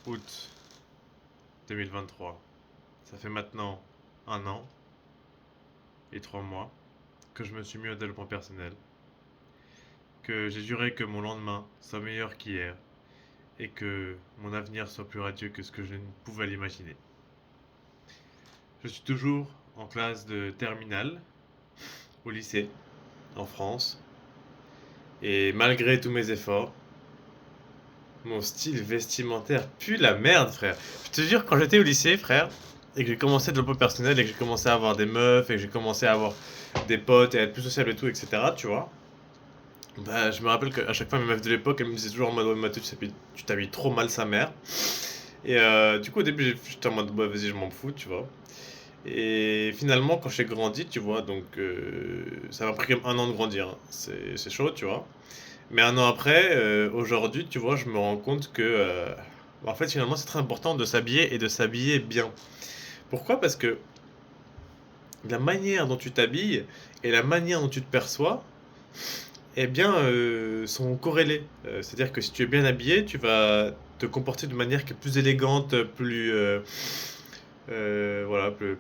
Août 2023. Ça fait maintenant 1 an et 3 mois que je me suis mis au développement personnel, que j'ai juré que mon lendemain soit meilleur qu'hier et que mon avenir soit plus radieux que ce que je ne pouvais l'imaginer. Je suis toujours en classe de terminale au lycée en France et malgré tous mes efforts, mon style vestimentaire pue la merde, frère. Je te jure, quand j'étais au lycée, frère, et que j'ai commencé le développement personnel et que j'ai commencé à avoir des meufs et que j'ai commencé à avoir des potes et à être plus sociable et tout, etc., tu vois, bah, je me rappelle qu'à chaque fois, mes meufs de l'époque, elles me disaient toujours en mode, ouais, Mathieu, tu t'habilles trop mal sa mère. Et du coup, au début, j'étais en mode, bah, vas-y, je m'en fous, tu vois. Et finalement, quand j'ai grandi, tu vois, donc ça m'a pris quand même 1 an de grandir, hein. C'est chaud, tu vois. Mais 1 an après, aujourd'hui, tu vois, je me rends compte que, en fait, finalement, c'est très important de s'habiller et de s'habiller bien. Pourquoi? Parce que la manière dont tu t'habilles et la manière dont tu te perçois, eh bien, sont corrélées. C'est-à-dire que si tu es bien habillé, tu vas te comporter de manière qui est plus élégante, plus, voilà, plus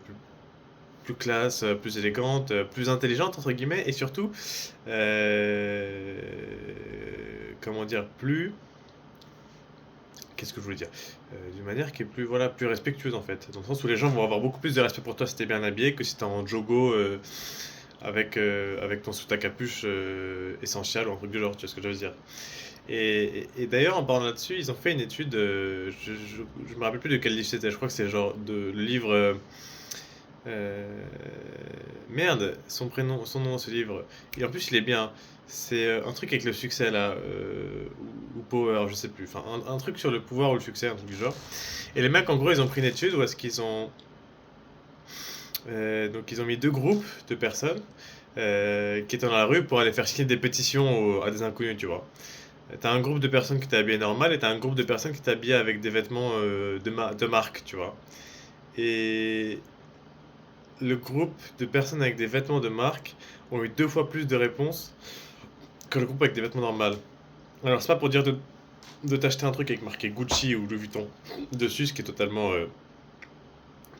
classe, plus élégante, plus intelligente, entre guillemets, et surtout, euh, comment dire, plus qu'est-ce que je voulais dire? D'une manière qui est plus, voilà, plus respectueuse en fait. Dans le sens où les gens vont avoir beaucoup plus de respect pour toi si t'es bien habillé que si t'es en jogo avec ton sous ta capuche essentiel ou un truc du genre, tu vois ce que je veux dire. Et d'ailleurs, en parlant là-dessus, ils ont fait une étude, je me rappelle plus de quel livre c'était, je crois que c'est genre de, le livre. Euh, Merde, son prénom, son nom, ce livre. Et en plus, il est bien. C'est un truc avec le succès là, ou Power, je sais plus. Enfin, un truc sur le pouvoir ou le succès, un truc du genre. Et les mecs, en gros, ils ont pris une étude où est-ce qu'ils ont. Donc, ils ont mis deux groupes de personnes qui étaient dans la rue pour aller faire signer des pétitions à des inconnus, tu vois. T'as un groupe de personnes qui étaient habillées normal et t'as un groupe de personnes qui étaient habillées avec des vêtements de marque, tu vois. Et le groupe de personnes avec des vêtements de marque ont eu 2 fois plus de réponses que le groupe avec des vêtements normaux. Alors, c'est pas pour dire de t'acheter un truc avec marqué Gucci ou Louis Vuitton dessus, ce qui est totalement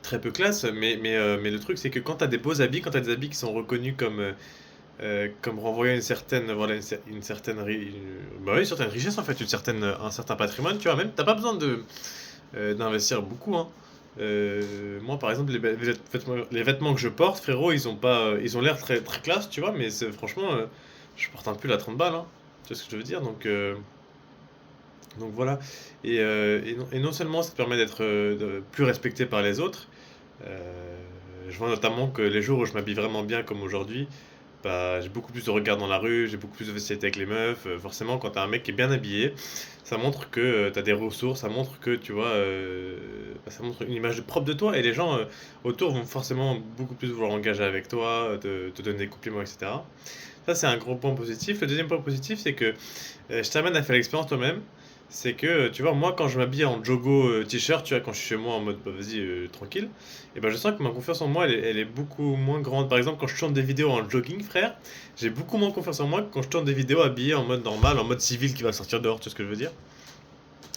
très peu classe, mais le truc, c'est que quand t'as des beaux habits, quand t'as des habits qui sont reconnus comme renvoyant une certaine, voilà, une certaine, bah oui, une certaine richesse en fait, un certain patrimoine, tu vois, même, t'as pas besoin d'investir beaucoup, hein. Moi, par exemple, les vêtements que je porte, frérot, ils ont l'air très, très classe, tu vois, mais franchement, je porte un pull à 30 balles, hein. Tu vois ce que je veux dire? Donc voilà. Et non seulement ça te permet d'être plus respecté par les autres, je vois notamment que les jours où je m'habille vraiment bien, comme aujourd'hui, bah, j'ai beaucoup plus de regards dans la rue, j'ai beaucoup plus de facilité avec les meufs. Forcément, quand t'as un mec qui est bien habillé, ça montre que t'as des ressources, ça montre que tu vois, bah, ça montre une image propre de toi et les gens autour vont forcément beaucoup plus vouloir engager avec toi, te donner des compliments, etc. Ça, c'est un gros point positif. Le deuxième point positif, c'est que je t'amène à faire l'expérience toi-même. C'est que, tu vois, moi, quand je m'habille en jogo t-shirt, tu vois, quand je suis chez moi en mode, bah, vas-y, tranquille, et ben je sens que ma confiance en moi, elle est beaucoup moins grande. Par exemple, quand je tourne des vidéos en jogging, frère, j'ai beaucoup moins confiance en moi que quand je tourne des vidéos habillé en mode normal, en mode civil qui va sortir dehors, tu vois ce que je veux dire.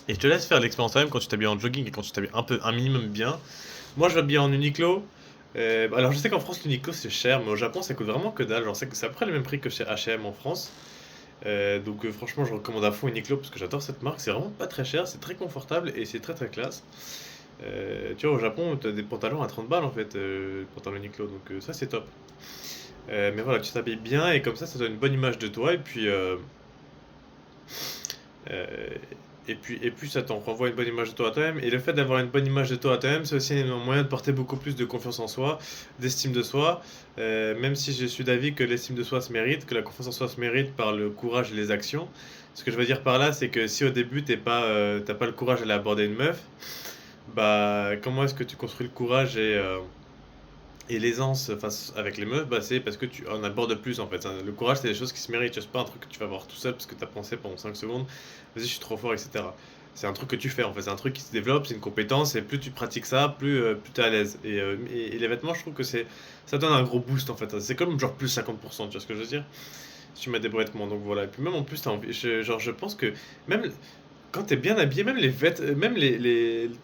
Et je te laisse faire l'expérience toi-même quand tu t'habilles en jogging et quand tu t'habilles un minimum bien. Moi, je m'habille en Uniqlo. Alors, je sais qu'en France, l'Uniqlo c'est cher, mais au Japon, ça coûte vraiment que dalle. Genre, c'est à peu près le même prix que chez H&M en France. Donc franchement je recommande à fond Uniqlo parce que j'adore cette marque, c'est vraiment pas très cher, c'est très confortable et c'est très très classe. Tu vois au Japon t'as des pantalons à 30 balles en fait, pantalons Uniqlo, donc ça c'est top. Mais voilà, tu t'habilles bien et comme ça donne une bonne image de toi euh, et puis ça t'en renvoie une bonne image de toi à toi-même. Et le fait d'avoir une bonne image de toi à toi-même, c'est aussi un moyen de porter beaucoup plus de confiance en soi, d'estime de soi. Même si je suis d'avis que l'estime de soi se mérite, que la confiance en soi se mérite par le courage et les actions. Ce que je veux dire par là, c'est que si au début t'as pas le courage d'aller aborder une meuf, bah comment est-ce que tu construis le courage et l'aisance face avec les meufs, bah c'est parce que tu en abordes plus en fait. Le courage, c'est des choses qui se méritent. C'est pas un truc que tu vas voir tout seul parce que tu as pensé pendant 5 secondes, vas-y, je suis trop fort, etc. C'est un truc que tu fais en fait. C'est un truc qui se développe, c'est une compétence et plus tu pratiques ça, plus tu es à l'aise. Et les vêtements, je trouve que ça donne un gros boost en fait. C'est comme genre plus 50%, tu vois ce que je veux dire? Si tu mets des vêtements, donc voilà. Et puis même en plus, t'as envie, genre je pense que même. quand t'es bien habillé, même même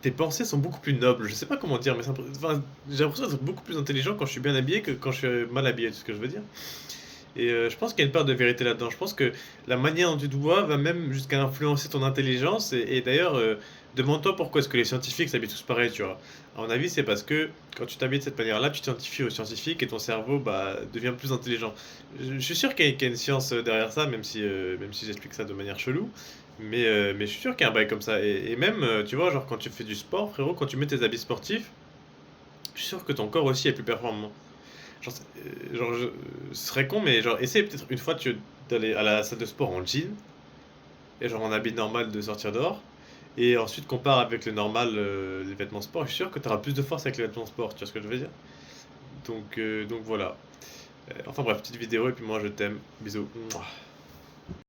tes pensées sont beaucoup plus nobles. Je sais pas comment dire, mais enfin, j'ai l'impression d'être beaucoup plus intelligent quand je suis bien habillé que quand je suis mal habillé, tu sais ce que je veux dire? Et je pense qu'il y a une part de vérité là-dedans. Je pense que la manière dont tu te vois va même jusqu'à influencer ton intelligence. Et d'ailleurs, demande-toi pourquoi est-ce que les scientifiques s'habillent tous pareil, tu vois. À mon avis, c'est parce que quand tu t'habilles de cette manière-là, tu t'identifies aux scientifiques et ton cerveau bah, devient plus intelligent. Je suis sûr qu'il y a une science derrière ça, même si j'explique ça de manière chelou. Mais je suis sûr qu'il y a un bail comme ça. Et même, tu vois, genre quand tu fais du sport, frérot, quand tu mets tes habits sportifs, je suis sûr que ton corps aussi est plus performant. Genre, ce serait con, mais genre, essaye peut-être une fois d'aller à la salle de sport en jean, et genre en habit normal de sortir dehors, et ensuite compare avec le normal, les vêtements sport, je suis sûr que tu auras plus de force avec les vêtements sport, tu vois ce que je veux dire? Donc voilà. Enfin bref, petite vidéo, et puis moi je t'aime. Bisous. Mouah.